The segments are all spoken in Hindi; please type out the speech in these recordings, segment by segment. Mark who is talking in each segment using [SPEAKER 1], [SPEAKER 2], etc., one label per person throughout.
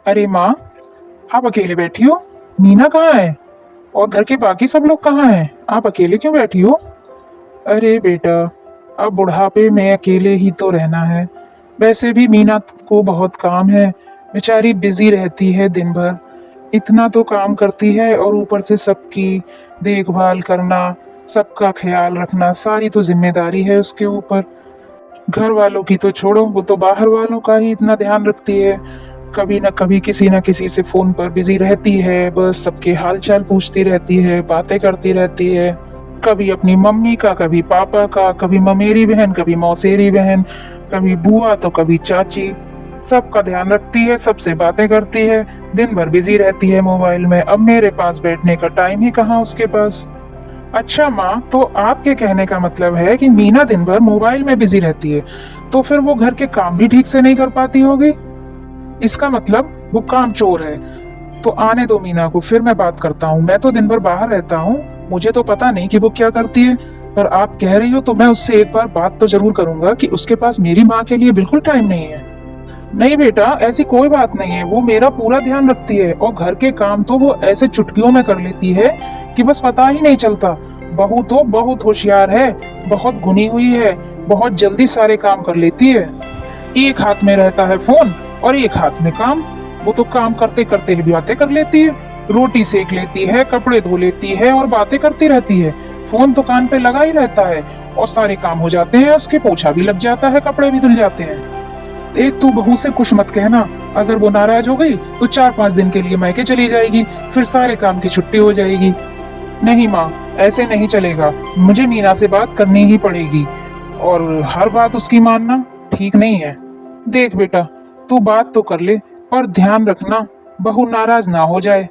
[SPEAKER 1] अरे माँ, आप अकेले बैठी हो? मीना कहाँ है? और घर के बाकी सब लोग कहाँ हैं? आप अकेले क्यों बैठी हो? अरे बेटा, अब बुढ़ापे में अकेले ही तो रहना है। वैसे भी मीना को बहुत काम है। बेचारी बिजी रहती है दिन भर। इतना तो काम करती है और ऊपर से सबकी देखभाल करना, सबका ख्याल रखना, सारी तो जिम्मेदारी है उसके ऊपर। घर वालों की तो छोड़ो, वो तो बाहर वालों का ही इतना ध्यान रखती है। कभी न किसी से फोन पर बिजी रहती है, बस सबके हाल चाल पूछती रहती है, बातें करती रहती है। कभी अपनी मम्मी का, कभी पापा का, कभी ममेरी बहन, कभी मौसेरी बहन, कभी बुआ तो कभी चाची। सबका ध्यान रखती है, सबसे बातें करती है, दिन भर बिजी रहती है मोबाइल में। अब मेरे पास बैठने का टाइम ही कहाँ उसके पास। अच्छा माँ, तो आपके कहने का मतलब है कि मीना दिन भर मोबाइल में बिजी रहती है, तो फिर वो घर के काम भी ठीक से नहीं कर पाती होगी? इसका मतलब वो काम चोर है। तो आने दो मीना को, फिर मैं बात करता हूँ। मैं तो दिन भर बाहर रहता हूँ, मुझे तो पता नहीं कि वो क्या करती है। पर आप कह रही हो तो मैं उससे एक बार बात तो जरूर करूंगा कि उसके पास मेरी माँ के लिए बिल्कुल टाइम नहीं है। नहीं बेटा, ऐसी कोई बात नहीं है। वो मेरा पूरा ध्यान रखती है और घर के काम तो वो ऐसे चुटकियों में कर लेती है कि बस पता ही नहीं चलता। बहू तो बहुत होशियार है, बहुत गुनी हुई है, बहुत जल्दी सारे काम कर लेती है। एक हाथ में रहता है फोन और एक हाथ में काम। वो तो काम करते करते ही बातें कर लेती है। रोटी सेक लेती है, कपड़े धो लेती है और बातें करती रहती है। फोन तो कान पे लगा ही रहता है और सारे काम हो जाते हैं उसके। पोछा भी लग जाता है, कपड़े भी धुल जाते हैं। देख, तू बहू से कुछ मत कहना। अगर वो नाराज हो गई तो 4-5 दिन के लिए मायके चली जाएगी, फिर सारे काम की छुट्टी हो जाएगी। नहीं माँ, ऐसे नहीं चलेगा। मुझे मीना से बात करनी ही पड़ेगी और हर बात उसकी मानना ठीक नहीं है। देख बेटा, तू बात तो कर ले, पर ध्यान रखना बहू नाराज ना हो जाए।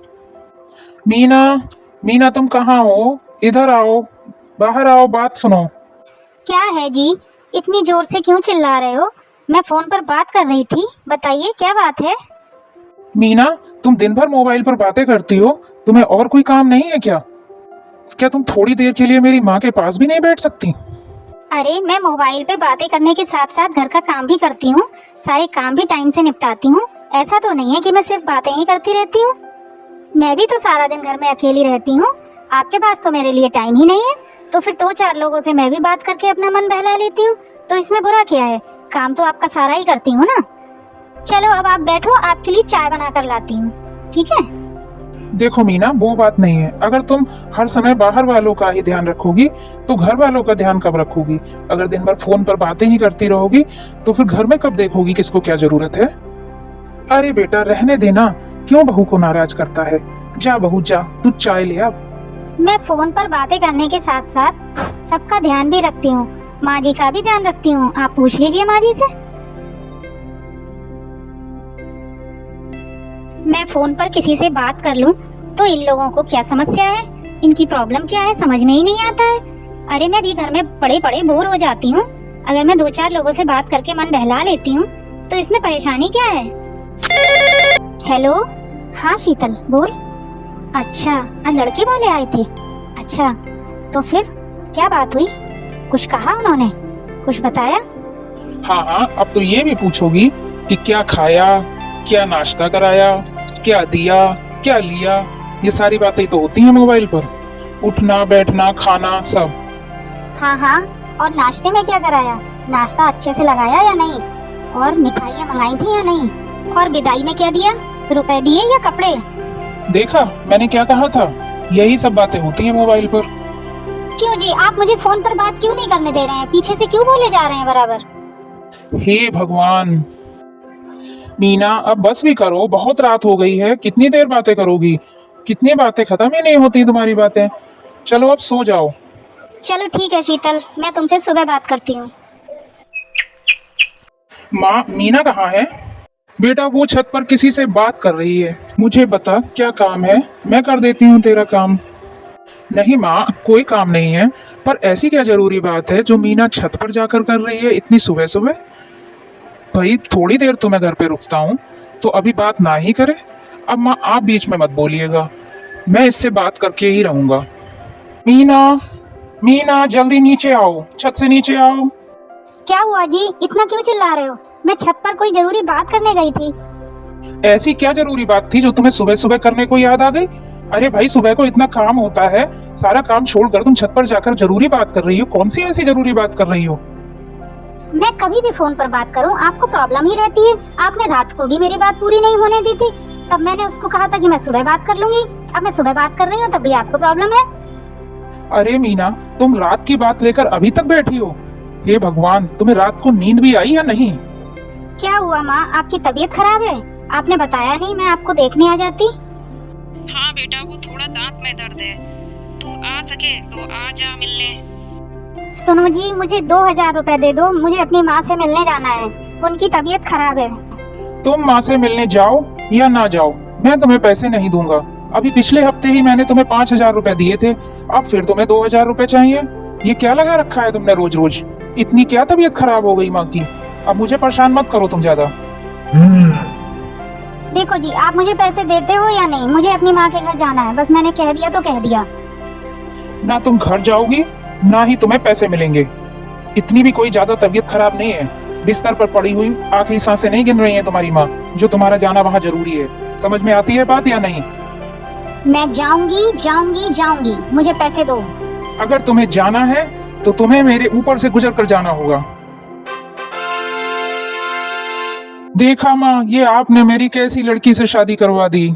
[SPEAKER 1] मीना, मीना तुम कहाँ हो? इधर आओ, बाहर आओ, बात सुनो।
[SPEAKER 2] क्या है जी? इतनी जोर से क्यों चिल्ला रहे हो? मैं फोन पर बात कर रही थी, बताइए क्या बात है।
[SPEAKER 1] मीना, तुम दिन भर मोबाइल पर बातें करती हो, तुम्हें और कोई काम नहीं है क्या? क्या तुम थोड़ी देर के लिए मेरी माँ के पास भी नहीं बैठ सकती?
[SPEAKER 2] अरे मैं मोबाइल पे बातें करने के साथ साथ घर का काम भी करती हूँ, सारे काम भी टाइम से निपटाती हूँ। ऐसा तो नहीं है कि मैं सिर्फ बातें ही करती रहती हूँ। मैं भी तो सारा दिन घर में अकेली रहती हूँ। आपके पास तो मेरे लिए टाइम ही नहीं है, तो फिर 2-4 लोगों से मैं भी बात करके अपना मन बहला लेती हूँ। तो इसमें बुरा क्या है? काम तो आपका सारा ही करती हूँ ना। चलो अब आप बैठो, आपके लिए चाय बना कर लाती हूँ, ठीक है?
[SPEAKER 1] देखो मीना, वो बात नहीं है। अगर तुम हर समय बाहर वालों का ही ध्यान रखोगी तो घर वालों का ध्यान कब रखोगी? अगर दिन भर फोन पर बातें ही करती रहोगी तो फिर घर में कब देखोगी किसको क्या जरूरत है? अरे बेटा, रहने देना। क्यों बहू को नाराज करता है? जा बहू जा, तू चाय ले आ।
[SPEAKER 2] मैं फोन पर बातें करने के साथ साथ सबका ध्यान भी रखती हूँ। माँ जी का भी ध्यान रखती हूँ, आप पूछ लीजिए माँ जी से। मैं फोन पर किसी से बात कर लूं तो इन लोगों को क्या समस्या है, इनकी प्रॉब्लम क्या है, समझ में ही नहीं आता है। अरे मैं भी घर में पड़े पड़े बोर हो जाती हूँ। अगर मैं 2-4 लोगों से बात करके मन बहला लेती हूँ तो इसमें परेशानी क्या है? हेलो, हाँ शीतल बोल। अच्छा, आज लड़के वाले आए थे। अच्छा, तो फिर क्या बात हुई? कुछ कहा उन्होंने? कुछ बताया?
[SPEAKER 1] हाँ हाँ, अब तो ये भी पूछोगी कि क्या खाया, क्या नाश्ता कराया, क्या दिया, क्या लिया। ये सारी बातें तो होती हैं मोबाइल पर। उठना बैठना खाना सब।
[SPEAKER 2] हाँ हाँ, और नाश्ते में क्या कराया? नाश्ता अच्छे से लगाया या नहीं? और मिठाइयाँ मंगाई थी या नहीं? और विदाई में क्या दिया? रुपए दिए या कपड़े?
[SPEAKER 1] देखा मैंने क्या कहा था? यही सब बातें होती हैं मोबाइल पर।
[SPEAKER 2] क्यों जी, आप मुझे फोन पर बात क्यों नहीं करने दे रहे हैं? पीछे से क्यों बोले जा रहे हैं बराबर?
[SPEAKER 1] हे भगवान! मीना, अब बस भी करो, बहुत रात हो गई है। कितनी देर बातें करोगी? कितनी बातें, खत्म ही नहीं होती तुम्हारी बातें। चलो अब सो जाओ।
[SPEAKER 2] चलो ठीक है शीतल, मैं तुमसे सुबह बात करती हूँ।
[SPEAKER 1] माँ, मीना कहाँ है? बेटा, वो छत पर किसी से बात कर रही है। मुझे बता क्या काम है, मैं कर देती हूँ तेरा काम। नहीं माँ, कोई काम नहीं है। पर ऐसी क्या जरूरी बात है जो मीना छत पर जाकर कर रही है इतनी सुबह सुबह? भाई, थोड़ी देर तो मैं घर पे रुकता हूँ, तो अभी बात ना ही करे? अब माँ, आप बीच में मत बोलिएगा। मैं इससे बात करके ही रहूंगा। मीना, मीना जल्दी नीचे आओ, छत से नीचे आओ।
[SPEAKER 2] क्या हुआ जी, इतना क्यों चिल्ला रहे हो? मैं छत पर कोई जरूरी बात करने गई थी।
[SPEAKER 1] ऐसी क्या जरूरी बात थी जो तुम्हें सुबह सुबह करने को याद आ गई? अरे भाई, सुबह को इतना काम होता है, सारा काम छोड़कर तुम छत पर जाकर जरूरी बात कर रही हो। कौन सी ऐसी जरूरी बात कर रही हो?
[SPEAKER 2] मैं कभी भी फोन पर बात करूं आपको प्रॉब्लम ही रहती है। आपने रात को भी मेरी बात पूरी नहीं होने दी थी, तब मैंने उसको कहा था कि मैं सुबह बात कर लूंगी। अब मैं सुबह बात कर रही हूँ तब भी आपको प्रॉब्लम है।
[SPEAKER 1] अरे मीना, तुम रात की बात लेकर अभी तक बैठी हो? हे भगवान, तुम्हें रात को नींद भी आई या नहीं?
[SPEAKER 2] क्या हुआ माँ, आपकी तबीयत खराब है? आपने बताया नहीं, मैं आपको देखने आ जाती।
[SPEAKER 3] हाँ बेटा, वो थोड़ा दांत में दर्द है। तू आ सके तो आ जा मिलने।
[SPEAKER 2] सुनो जी, मुझे 2000 रुपए दे दो, मुझे अपनी माँ से मिलने जाना है, उनकी तबीयत खराब है।
[SPEAKER 1] तुम माँ से मिलने जाओ या ना जाओ, मैं तुम्हें पैसे नहीं दूंगा। अभी पिछले हफ्ते ही मैंने तुम्हें 5000 रुपए दिए थे, अब फिर तुम्हें 2000 रुपए चाहिए। ये क्या लगा रखा है तुमने रोज रोज? इतनी क्या तबीयत खराब हो गई माँ की? अब मुझे परेशान मत करो तुम ज्यादा।
[SPEAKER 2] देखो जी, आप मुझे पैसे देते हो या नहीं, मुझे अपनी माँ के घर जाना है, बस मैंने कह दिया तो कह दिया।
[SPEAKER 1] ना तुम घर जाओगी ना ही तुम्हें पैसे मिलेंगे। इतनी भी कोई ज्यादा तबीयत खराब नहीं है। बिस्तर पर पड़ी हुई आखिरी सांसें नहीं गिन रही है तुम्हारी माँ, जो तुम्हारा जाना वहाँ जरूरी है। समझ में आती है बात या नहीं?
[SPEAKER 2] मैं जाऊंगी जाऊंगी जाऊंगी, मुझे पैसे दो।
[SPEAKER 1] अगर तुम्हें जाना है तो तुम्हें मेरे ऊपर से गुजर कर जाना होगा। देखा माँ, ये आपने मेरी कैसी लड़की से शादी करवा दी।